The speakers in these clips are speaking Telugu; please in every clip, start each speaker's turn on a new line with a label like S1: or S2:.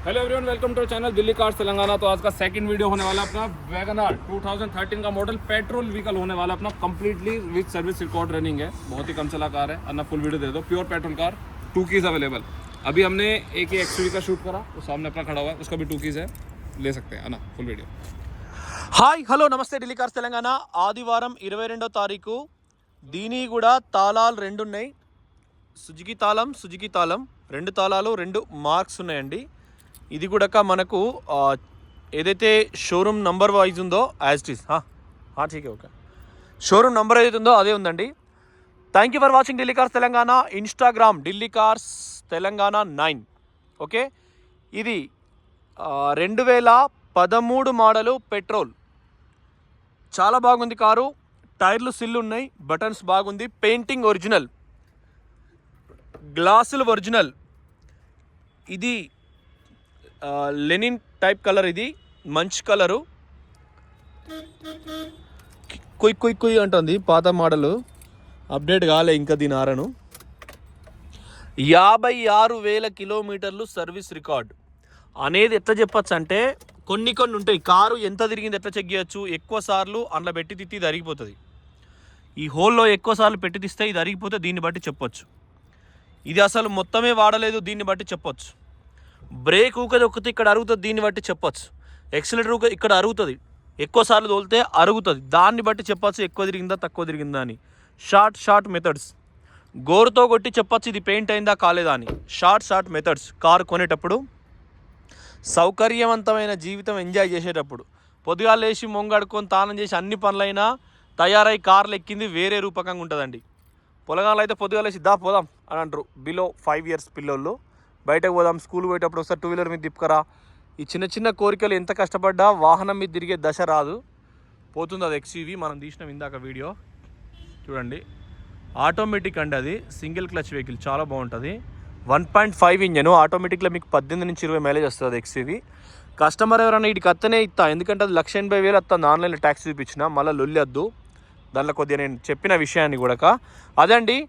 S1: Hello everyone, welcome to channel Delhi cars Telangana. तो आज का सेकंड वीडियो होने वाला अपना वैगनआर 2013 का मॉडल पेट्रोल व्हीकल होने वाला अपना, completely with service record running है। बहुत ही कम चला कार है। अन्ना फुल वीडियो दे दो। Pure petrol car, 2 keys available. अभी हमने एक ही एक्सयूवी का शूट करा, वो सामने अपना खड़ा हुआ है, उसका भी 2 कीज है, ले सकते हैं। अन्ना फुल वीडियो।
S2: హాయ్ హలో నమస్తే ఢిల్లీ కార్స్ తెలంగాణ ఆదివారం 22వ తారీఖు దీని కూడా తాళాలు రెండు ఉన్నాయి. సుజుకి తాళం రెండు తాళాలు, రెండు మార్క్స్ ఉన్నాయండి. ఇది కూడా మనకు ఏదైతే షోరూమ్ నంబర్ వైజ్ ఉందో యాజ్ ఇట్ ఈస్ ఠీక్ ఓకే, షోరూమ్ నంబర్ ఏదైతే ఉందో అదే ఉందండి. Thank you for watching Delhi cars Telangana. Instagram Delhi cars Telangana 9. Okay, ఇది 2013 మోడలు పెట్రోల్. చాలా బాగుంది కారు. టైర్లు సిల్లు ఉన్నాయి, బటన్స్ బాగుంది, పెయింటింగ్ ఒరిజినల్, గ్లాసులు ఒరిజినల్. ఇది లెనిన్ టైప్ కలర్, ఇది మంచి కలరు. కొయ్యి అంటుంది, పాత మోడలు, అప్డేట్ కాలే ఇంకా దీని ఆరను. 56,000 కిలోమీటర్లు సర్వీస్ రికార్డ్ అనేది ఎట్లా చెప్పచ్చు అంటే, కొన్ని ఉంటాయి. కారు ఎంత తిరిగింది ఎట్లా చెక్ చేయొచ్చు. ఎక్కువ సార్లు అందులో పెట్టి తిత్తి ఇది అరిగిపోతుంది. ఈ హోల్లో ఎక్కువ సార్లు పెట్టి తీస్తే ఇది అరిగిపోతే దీన్ని బట్టి చెప్పొచ్చు. ఇది అసలు మొత్తమే వాడలేదు, దీన్ని బట్టి చెప్పొచ్చు. బ్రేక్ ఊకది ఒక్కటి ఇక్కడ అరుగుతుంది, దీన్ని బట్టి చెప్పొచ్చు. ఎక్సిలేటర్ ఊక ఇక్కడ అరుగుతుంది, ఎక్కువ సార్లు తోలితే అరుగుతుంది, దాన్ని బట్టి చెప్పొచ్చు ఎక్కువ తిరిగిందా తక్కువ తిరిగిందా అని. షార్ట్ మెథడ్స్, గోరుతో కొట్టి చెప్పొచ్చు ఇది పెయింట్ అయిందా కాలేదా అని. Short methods. కారు కొనేటప్పుడు, సౌకర్యవంతమైన జీవితం ఎంజాయ్ చేసేటప్పుడు, పొద్దుగా లేచి మొంగడుకొని తానం చేసి అన్ని పనులైనా తయారై కార్లు ఎక్కింది వేరే రూపకంగా ఉంటుందండి. పొలగాళ్ళు అయితే పొద్దుగా లేచి పోదాం అని అంటారు. బిలో 5 years పిల్లోళ్ళు బయటకు పోదాం, స్కూల్ పోయేటప్పుడు ఒకసారి 2 వీలర్ మీద తిప్పుకరా. ఈ చిన్న కోరికలు ఎంత కష్టపడ్డా వాహనం మీద తిరిగే దశ రాదు, పోతుంది. అది ఎక్స్యూవీ మనం తీసినాం ఇందాక వీడియో చూడండి. ఆటోమేటిక్ అండి, అది సింగిల్ క్లచ్ వెహికల్, చాలా బాగుంటుంది. 1.5 ఇంజన్ ఆటోమేటిక్లో మీకు 18 నుంచి 20 మైలేజ్ వస్తుంది ఎక్స్యూవీ. కస్టమర్ ఎవరైనా వీటికి అత్తనే ఇస్తా, ఎందుకంటే అది 1,80,000 వస్తుంది. ఆన్లైన్లో ట్యాక్స్ చూపించిన, మళ్ళీ లొల్లొద్దు దాంట్లో కొద్దిగా నేను చెప్పిన విషయాన్ని కూడా. అదండి,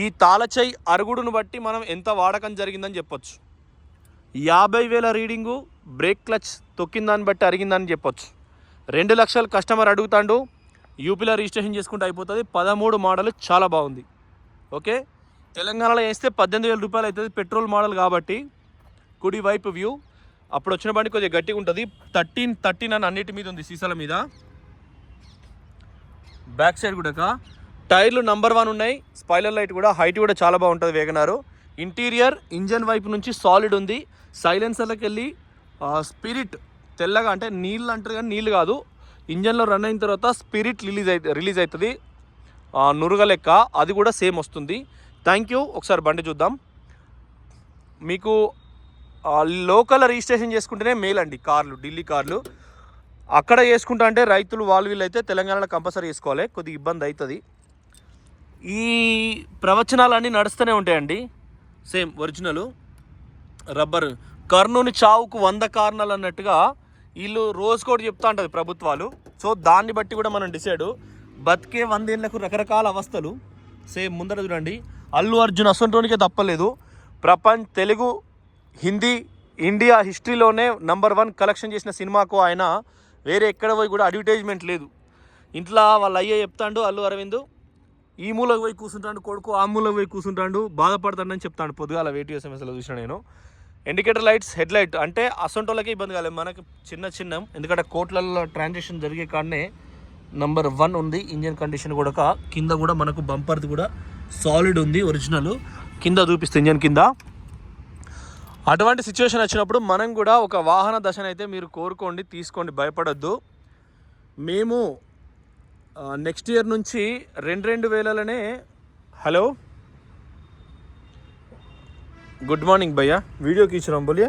S2: ఈ తాళచై అరుగుడును బట్టి మనం ఎంత వాడకం జరిగిందని చెప్పొచ్చు. 50,000 రీడింగు, బ్రేక్ క్లచ్ తొక్కిన దాన్ని బట్టి అరిగిందని చెప్పొచ్చు. 2 లక్షలు కస్టమర్ అడుగుతాడు, యూపీలో రిజిస్ట్రేషన్ చేసుకుంటే అయిపోతుంది. 13 మోడల్ చాలా బాగుంది. ఓకే, తెలంగాణలో వేస్తే 18,000 రూపాయలు అవుతుంది. పెట్రోల్ మోడల్ కాబట్టి కుడి వైపు వ్యూ. అప్పుడు వచ్చిన బండి కొద్దిగా గట్టిగా ఉంటుంది. 13 అని అన్నిటి మీద ఉంది, సీసాల మీద. బ్యాక్ సైడ్ కూడా టైర్లు నంబర్ 1 ఉన్నాయి. స్పాయిలర్ లైట్ కూడా, హైట్ కూడా చాలా బాగుంటుంది వేగనారు. ఇంటీరియర్ ఇంజన్ వైపు నుంచి సాలిడ్ ఉంది. సైలెన్సర్లకు వెళ్ళి స్పిరిట్ తెల్లగా, అంటే నీళ్ళు అంటారు కానీ నీళ్ళు కాదు, ఇంజన్లో రన్ అయిన తర్వాత స్పిరిట్ రిలీజ్ అవుతుంది, నురుగ లెక్క, అది కూడా సేమ్ వస్తుంది. Thank you. ఒకసారి బండి చూద్దాం. మీకు లోకల్ రిజిస్ట్రేషన్ చేసుకుంటేనే మేల్ అండి కార్లు, ఢిల్లీ కార్లు. అక్కడ చేసుకుంటా అంటే రైతులు వీళ్ళు అయితే తెలంగాణలో కంపల్సరీ చేసుకోవాలి, కొద్దిగా ఇబ్బంది అవుతుంది. ఈ ప్రవచనాలన్నీ నడుస్తూనే ఉంటాయండి. Same original rubber. కర్నూలు చావుకు 100 కారణాలు అన్నట్టుగా వీళ్ళు రోజుకోటి చెప్తా ఉంటుంది ప్రభుత్వాలు. సో దాన్ని బట్టి కూడా మనం డిసైడ్. బతికే 100 ఏళ్లకు రకరకాల అవస్థలు. సేమ్ ముందర చూడండి, అల్లు అర్జున్ అసంటోనికే తప్పలేదు. తెలుగు, హిందీ, ఇండియా హిస్టరీలోనే నంబర్ 1 కలెక్షన్ చేసిన సినిమాకు ఆయన వేరే ఎక్కడ పోయి కూడా అడ్వర్టైజ్మెంట్ లేదు. ఇంట్లో వాళ్ళ అయ్యే చెప్తాడు, అల్లు అరవింద్ ఈ మూలకు పోయి కూర్చుంటాడు, కొడుకు ఆ మూలకు పోయి కూర్చుంటాడు, బాధపడతాడని చెప్తాడు. పొద్దుగాల వెయిట్ ఎస్ఎంఎస్లో చూసిన నేను. ఇండికేటర్ లైట్స్, హెడ్ లైట్ అంటే అసంటోళ్ళకే ఇబ్బంది కాలేదు, మనకి చిన్న ఎందుకంటే కోట్లలో ట్రాన్సాక్షన్ జరిగే కాడనే నంబర్ 1 ఉంది. ఇంజన్ కండిషన్ కూడా, కింద కూడా మనకు బంపర్ది కూడా సాలిడ్ ఉంది, ఒరిజినల్. కింద చూపిస్తే ఇంజన్ కింద. అటువంటి సిచ్యువేషన్ వచ్చినప్పుడు మనం కూడా ఒక వాహన దశనైతే మీరు కోరుకోండి, తీసుకోండి, భయపడద్దు. మేము నెక్స్ట్ ఇయర్ నుంచి 2,000లోనే. హలో, గుడ్ మార్నింగ్ భయ్యా, వీడియో खींच बोलिए.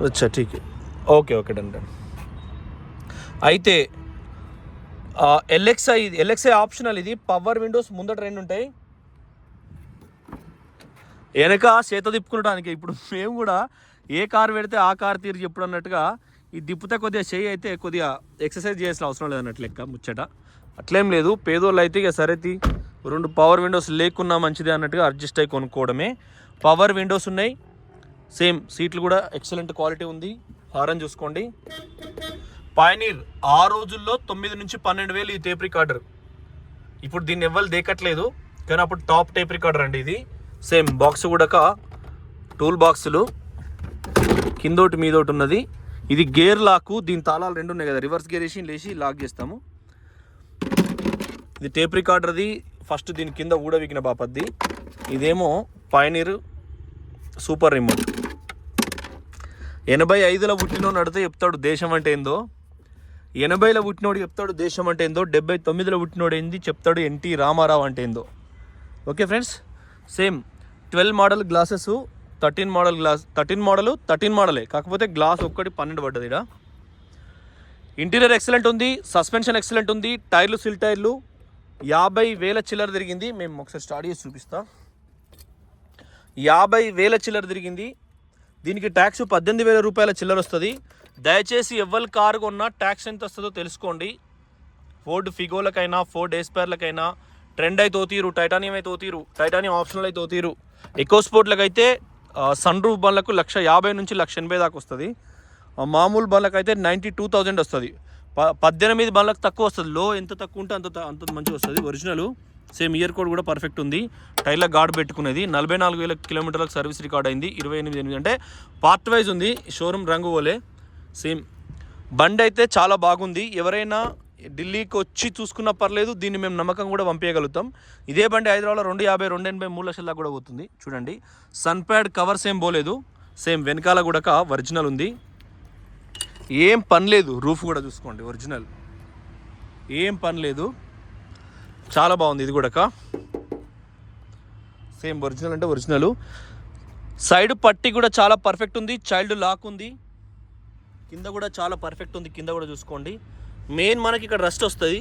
S2: अच्छा ठीक है, ఓకే డన్. అయితే ఎల్ఎక్స్ఐ ఆప్షనల్. ఇది పవర్ విండోస్ ముందట 2 ఉంటాయి, వెనక చేత తిప్పుకునడానికి. ఇప్పుడు మేము కూడా ఏ కారు పెడితే ఆ కారు తీరు చెప్పుడు అన్నట్టుగా ఈ దిప్పుతే కొద్దిగా చెయ్యి అయితే కొద్దిగా ఎక్సర్సైజ్ చేయాల్సిన అవసరం లేదన్నట్టు లెక్క ముచ్చట. అట్లేం లేదు, పేదోళ్ళు అయితే ఇక సరేతి 2 పవర్ విండోస్ లేకున్నా మంచిదే అన్నట్టుగా అడ్జస్ట్ అయ్యి కొనుక్కోవడమే. పవర్ విండోస్ ఉన్నాయి. సేమ్ సీట్లు కూడా ఎక్సలెంట్ క్వాలిటీ ఉంది. హారన్ చూసుకోండి. పయనీర్ ఆ రోజుల్లో 9 నుంచి 12,000 ఈ టేప్ రికార్డర్. ఇప్పుడు దీన్ని ఎవ్వరు దేకట్లేదు, కానీ అప్పుడు టాప్ టేప్ రికార్డర్ అండి ఇది. సేమ్ బాక్స్ కూడా టూల్ బాక్సులు కిందోటి మీదోటి ఉన్నది. ఇది గేర్ లాకు. దీని తాళాలు 2 ఉన్నాయి కదా, రివర్స్ గేర్ వేసి లేచి లాక్ చేస్తాము. ఇది టేప్ రికార్డర్ది. ఫస్ట్ దీని కింద ఊడవికిన బాపద్ది. ఇదేమో పయనీర్ సూపర్ రిమోట్. 85లో పుట్టినోడు నడితే చెప్తాడు దేశం అంటే ఏందో, 80లో పుట్టినోడు చెప్తాడు దేశం అంటే ఏందో, 79లో పుట్టినోడు ఏంది చెప్తాడు ఎన్టీ రామారావు అంటే ఏందో. Okay friends, same 12 model glasses, 13 model glass, 13 మోడలే, కాకపోతే గ్లాస్ ఒక్కటి 12 పడ్డది ఇక్కడ. ఇంటీరియర్ ఎక్సలెంట్ ఉంది, సస్పెన్షన్ ఎక్సలెంట్ ఉంది, టైర్లు సిల్ టైర్లు. 50,000 చిల్లర తిరిగింది. మేము ఒకసారి స్టార్ట్ చేసి చూపిస్తాం. 50,000 చిల్లర తిరిగింది. దీనికి ట్యాక్స్ 18,000 రూపాయల చిల్లర వస్తుంది. దయచేసి ఎవరి కారు కొన్నా ట్యాక్స్ ఎంత వస్తుందో తెలుసుకోండి. ఫోర్డ్ ఫిగోలకైనా, ఫోర్డ్ ఎస్పైర్లకైనా ట్రెండ్ అయితే తోతీరు, టైటానియం అయితే తోతీరు, టైటానియం ఆప్షనల్ అయితే తోతీరు. ఎకో స్పోర్ట్లకు అయితే సన్ రూఫ్ బండ్లకు 1,50,000 నుంచి 1,80,000 దాకా వస్తుంది. మామూలు బండ్లకు అయితే 92,000 వస్తుంది. 18 బండ్లకు తక్కువ వస్తుంది. లో ఎంత తక్కువ ఉంటే అంత మంచిగా వస్తుంది. ఒరిజినల్ సేమ్ ఇయర్ కోడ్ కూడా పర్ఫెక్ట్ ఉంది. టైర్ల గార్డ్ పెట్టుకునేది. 44,000 కిలోమీటర్లకు సర్వీస్ రికార్డ్ అయింది. 28 అంటే పార్ట్ వైజ్ ఉంది. షోరూమ్ రంగు పోలే. సేమ్ బండి అయితే చాలా బాగుంది. ఎవరైనా ఢిల్లీకి వచ్చి చూసుకున్నా పర్లేదు, దీన్ని మేము నమ్మకం కూడా పంపించగలుగుతాం. ఇదే బండి హైదరాబాద్లో 250, 280, 3 లక్షల దాకా కూడా పోతుంది. చూడండి, సన్ ప్యాడ్ కవర్స్ ఏం పోలేదు. సేమ్ వెనకాల కూడా ఒరిజినల్ ఉంది. ఏం పని లేదు. రూఫ్ కూడా చూసుకోండి, ఒరిజినల్, ఏం పని లేదు. చాలా బాగుంది. ఇది కూడా సేమ్ ఒరిజినల్ అంటే ఒరిజినల్. సైడ్ పట్టి కూడా చాలా పర్ఫెక్ట్ ఉంది. చైల్డ్ లాక్ ఉంది. కింద కూడా చాలా పర్ఫెక్ట్ ఉంది. కింద కూడా చూసుకోండి. మెయిన్ మనకి ఇక్కడ రస్ట్ వస్తుంది.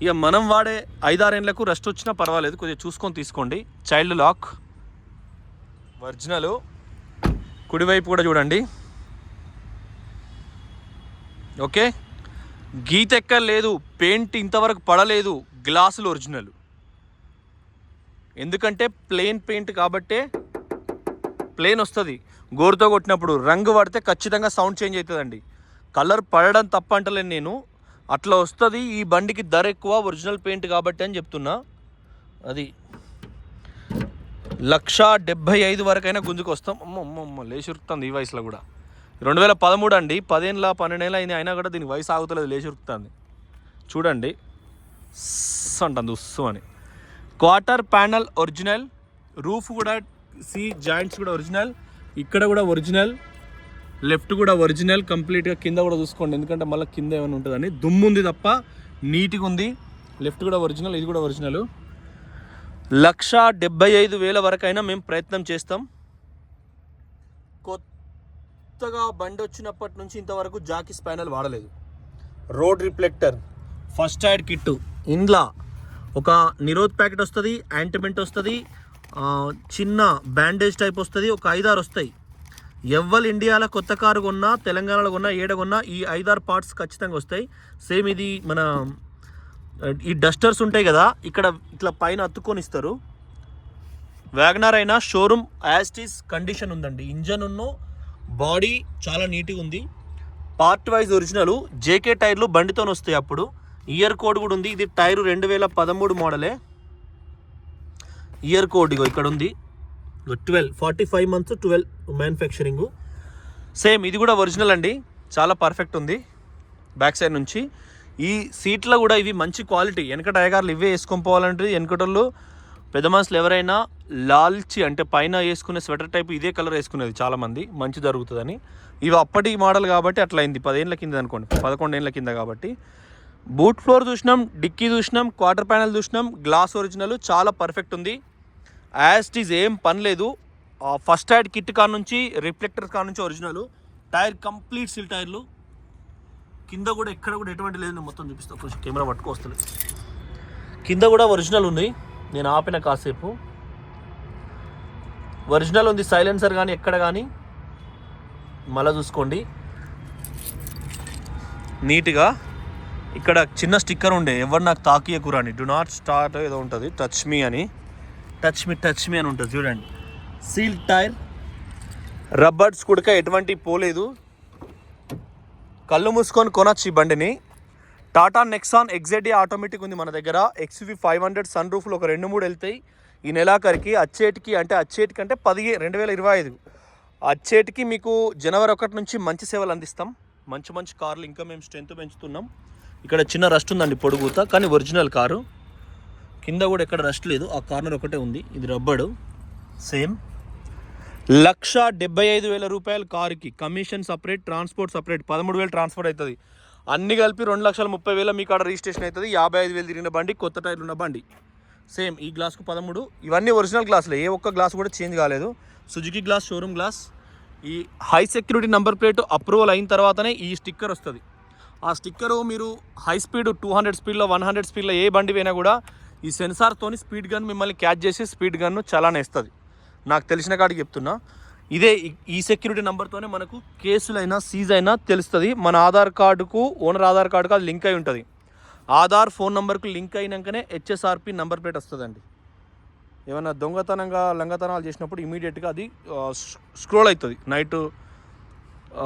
S2: ఇక మనం వాడే 5-6 ఏళ్ళకు రస్ట్ వచ్చినా పర్వాలేదు, కొద్దిగా చూసుకొని తీసుకోండి. Child lock original. కుడివైపు కూడా చూడండి. ఓకే, గీత ఎక్కలేదు, పెయింట్ ఇంతవరకు పడలేదు, గ్లాసులు ఒరిజినల్. ఎందుకంటే ప్లెయిన్ పెయింట్ కాబట్టే ప్లెయిన్ వస్తుంది. గోరుతో కొట్టినప్పుడు రంగు పడితే ఖచ్చితంగా సౌండ్ చేంజ్ అవుతుందండి. కలర్ పడడం తప్ప అంటలేను నేను, అట్లా వస్తుంది. ఈ బండికి ధర ఎక్కువ, ఒరిజినల్ పెయింట్ కాబట్టి అని చెప్తున్నా. అది 1,75,000 వరకైనా గుంజుకు వస్తాం. అమ్మ లేచురుకుతుంది ఈ వయసులో కూడా. 2013 అండి, 10 ఏళ్ళ 12 ఏళ్ళ అయినా కూడా దీనికి వయసు ఆగుతలేదు, లేచురుకుతుంది. చూడండి, అంటుంది ఉస్సు అని. Quarter panel original. రూఫ్ కూడా జాయింట్స్ కూడా ఒరిజినల్. ఇక్కడ కూడా ఒరిజినల్. లెఫ్ట్ కూడా ఒరిజినల్ కంప్లీట్గా. కింద కూడా చూసుకోండి, ఎందుకంటే మళ్ళీ కింద ఏమైనా ఉంటుందని. దుమ్ము ఉంది తప్ప నీట్గా ఉంది. లెఫ్ట్ కూడా ఒరిజినల్, ఇది కూడా ఒరిజినల్. 1,75,000 వరకైనా మేము ప్రయత్నం చేస్తాం. కొత్తగా బండి వచ్చినప్పటి నుంచి ఇంతవరకు జాకీ స్పానల్ వాడలేదు. Road reflector, first aid kit, ఇంట్లో ఒక నిరోధ్ ప్యాకెట్ వస్తుంది, యాంటిమెంట్ వస్తుంది, చిన్న బ్యాండేజ్ టైప్ వస్తుంది, ఒక 5-6 వస్తాయి. ఎవ్వరు ఇండియాలో కొత్త కారు కొన్నా, తెలంగాణలో కొన్నా, ఏడ కొన్నా ఈ 5-6 పార్ట్స్ ఖచ్చితంగా వస్తాయి. సేమ్ ఇది మన ఈ డస్టర్స్ ఉంటాయి కదా, ఇక్కడ ఇట్లా పైన అత్తుకొని ఇస్తారు. వ్యాగనార్ అయినా షోరూమ్ యాస్టీస్ కండిషన్ ఉందండి. ఇంజన్ ఉన్న బాడీ చాలా నీట్గా ఉంది. Part wise original. జేకే టైర్లు బండితో వస్తాయి. అప్పుడు ఇయర్ కోడ్ కూడా ఉంది. ఇది టైరు 2013 మోడలే. ఇయర్ కోడ్ ఇగో ఇక్కడ ఉంది. 45 months 12 మ్యానుఫ్యాక్చరింగ్. సేమ్ ఇది కూడా ఒరిజినల్ అండి, చాలా పర్ఫెక్ట్ ఉంది. బ్యాక్ సైడ్ నుంచి ఈ సీట్లో కూడా ఇవి మంచి క్వాలిటీ. వెనకట అయ్యగారులు ఇవే వేసుకొని పోవాలంటే, వెనకటోళ్ళు పెద్ద మనుషులు ఎవరైనా లాల్చి అంటే పైన వేసుకునే స్వెటర్ టైప్ ఇదే కలర్ వేసుకునేది చాలామంది, మంచి జరుగుతుందని. ఇవి అప్పటి మోడల్ కాబట్టి అట్లా అయింది. 10 ఏళ్ళ కింద అనుకోండి, 11 ఏళ్ళ కింద కాబట్టి. బూట్ ఫ్లోర్ చూసినాం, డిక్కీ చూసినాం, క్వార్టర్ ప్యానల్ చూసినాం. గ్లాస్ ఒరిజినల్, చాలా పర్ఫెక్ట్ ఉంది. యాస్టీజ్ ఏం పని లేదు. ఫస్ట్ ఎయిడ్ కిట్ కాడ నుంచి, రిఫ్లెక్టర్ కాడ నుంచి ఒరిజినల్. టైర్ కంప్లీట్ సిల్ టైర్లు. కింద కూడా ఎక్కడ కూడా ఎటువంటి లేదు. నేను మొత్తం చూపిస్తాను, కొంచెం కెమెరా పట్టుకొస్తుంది. కింద కూడా ఒరిజినల్ ఉంది. నేను ఆపిన కాసేపు ఒరిజినల్ ఉంది. సైలెన్సర్ కానీ ఎక్కడ కానీ మళ్ళీ చూసుకోండి నీట్గా. ఇక్కడ చిన్న స్టిక్కర్ ఉండే ఎవరు నాకు తాకియకురా అని, డు నాట్ స్టార్ట్ ఏదో ఉంటుంది, టచ్ మీ అని ఉంటుంది చూడండి. సీల్ టైర్, రబ్బర్స్ కూడా ఎటువంటి పోలేదు, కళ్ళు మూసుకొని కొనొచ్చు ఈ బండిని. టాటా నెక్సాన్ XZD ఆటోమేటిక్ ఉంది మన దగ్గర. XUV 500 సన్ రూఫ్లు ఒక 2-3 వెళ్తాయి ఈ నెలాఖరికి. అచ్చేటికి అంటే 2025 అచ్చేటికి మీకు జనవరి 1 నుంచి మంచి సేవలు అందిస్తాం. మంచి కార్లు ఇంకా మేము స్ట్రెంత్ పెంచుతున్నాం. ఇక్కడ చిన్న రస్ట్ ఉందండి పొడుగుత, కానీ ఒరిజినల్ కారు. కింద కూడా ఎక్కడ రస్ట్ లేదు, ఆ కార్నర్ ఒకటే ఉంది. ఇది రబ్బడు సేమ్. 1,75,000 రూపాయల కారుకి commission separate, transport separate. 13,000 transport అవుతుంది. అన్ని కలిపి 2,30,000 మీ కాడ రిజిస్ట్రేషన్ అవుతుంది. 55,000 తిరిగిన బండి, కొత్త టైర్లు ఉన్న బండి. సేమ్ ఈ గ్లాస్కు 13. ఇవన్నీ ఒరిజినల్ గ్లాసులే, ఏ ఒక్క గ్లాస్ కూడా చేంజ్ కాలేదు. Suzuki glass, showroom glass. ఈ high security number plate approval అయిన తర్వాతనే ఈ స్టిక్కర్ వస్తుంది. ఆ స్టిక్కరు మీరు హై స్పీడ్ 200 స్పీడ్లో 100 స్పీడ్లో ఏ బండి పోయినా కూడా ఈ సెన్సార్తోని స్పీడ్ గన్ మిమ్మల్ని క్యాచ్ చేసి స్పీడ్ గన్ను చలానా ఇస్తుంది. నాకు తెలిసిన కాడికి చెప్తున్నా. ఇదే ఈ సెక్యూరిటీ నెంబర్తోనే మనకు కేసులైనా సీజ్ అయినా తెలుస్తుంది. మన ఆధార్ కార్డుకు, ఓనర్ ఆధార్ కార్డుకు అది లింక్ అయి ఉంటుంది. ఆధార్ ఫోన్ నెంబర్కు లింక్ అయినాకనే HSRP నెంబర్ ప్లేట్ వస్తుందండి. ఏమైనా దొంగతనంగా లంగతనాలు చేసినప్పుడు ఇమీడియట్గా అది స్క్రోల్ అవుతుంది. Night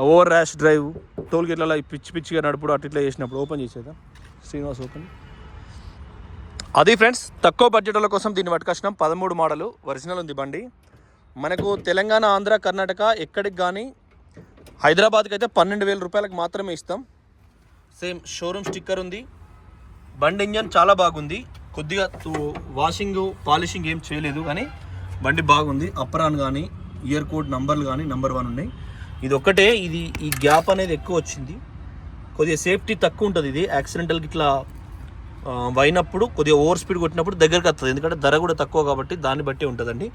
S2: over rash drive, toll గేట్లలో పిచ్చిగా నడుపుడు అట్లా చేసినప్పుడు ఓపెన్ చేసేదా శ్రీనివాస్ ఓపెన్. అది ఫ్రెండ్స్, తక్కువ బడ్జెట్ల కోసం దీన్ని పట్టుకొచ్చినాం. 13 మోడలు ఒరిజినల్ ఉంది బండి. మనకు తెలంగాణ, ఆంధ్ర, కర్ణాటక ఎక్కడికి కానీ హైదరాబాద్కి అయితే 12,000 రూపాయలకు మాత్రమే ఇస్తాం. సేమ్ షోరూమ్ స్టిక్కర్ ఉంది. బండి ఇంజన్ చాలా బాగుంది. కొద్దిగా వాషింగ్ పాలిషింగ్ ఏం చేయలేదు, కానీ బండి బాగుంది. అప్పరాన్ కానీ, ఇయర్ కోడ్ నంబర్లు కానీ నెంబర్ 1 ఉన్నాయి. ఇది ఒక్కటే, ఈ గ్యాప్ అనేది ఎక్కువ వచ్చింది. కొద్దిగా సేఫ్టీ తక్కువ ఉంటుంది. ఇది యాక్సిడెంటల్కి ఇట్లా అయినప్పుడు కొద్దిగా ఓవర్ స్పీడ్ కొట్టినప్పుడు దగ్గరికి వస్తుంది. ఎందుకంటే ధర కూడా తక్కువ కాబట్టి దాన్ని బట్టి ఉంటుందండి.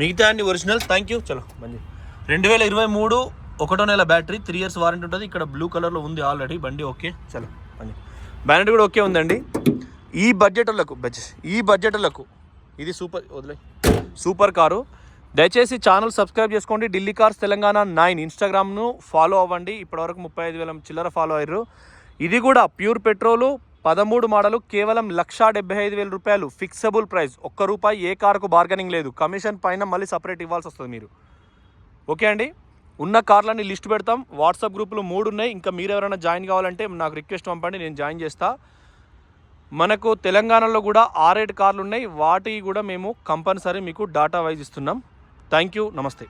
S2: మిగతా అన్ని ఒరిజినల్. Thank you. చలో మంచి 2023 1వ నెల బ్యాటరీ, 3 years వారంటీ ఉంటుంది. ఇక్కడ బ్లూ కలర్లో ఉంది ఆల్రెడీ బండి. ఓకే చలో మంచి బ్యానెట్ కూడా ఓకే ఉందండి. ఈ బడ్జెట్లకు ఇది సూపర్ కారు. దయచేసి ఛానల్ సబ్స్క్రైబ్ చేసుకోండి. ఢిల్లీ కార్స్ తెలంగాణ 9 ఇన్స్టాగ్రామ్ను ఫాలో అవ్వండి. ఇప్పటివరకు 35,000 చిల్లర ఫాలో అయ్యారు. ఇది కూడా ప్యూర్ పెట్రోలు 13 మోడలు, కేవలం 1,75,000 రూపాయలు ఫిక్సబుల్ ప్రైస్. ₹1 ఏ కారుకు బార్గెనింగ్ లేదు. కమిషన్ పైన మళ్ళీ సపరేట్ ఇవ్వాల్సి వస్తుంది మీరు. ఓకే అండి. ఉన్న కార్లన్నీ లిస్ట్ పెడతాం. వాట్సాప్ గ్రూపులు 3 ఉన్నాయి. ఇంకా మీరు ఎవరైనా జాయిన్ కావాలంటే నాకు రిక్వెస్ట్ పంపండి, నేను జాయిన్ చేస్తా. మనకు తెలంగాణలో కూడా 6-7 కార్లు ఉన్నాయి. వాటి కూడా మేము కంపల్సరీ మీకు డాటా వైజ్ ఇస్తున్నాం. Thank you. నమస్తే.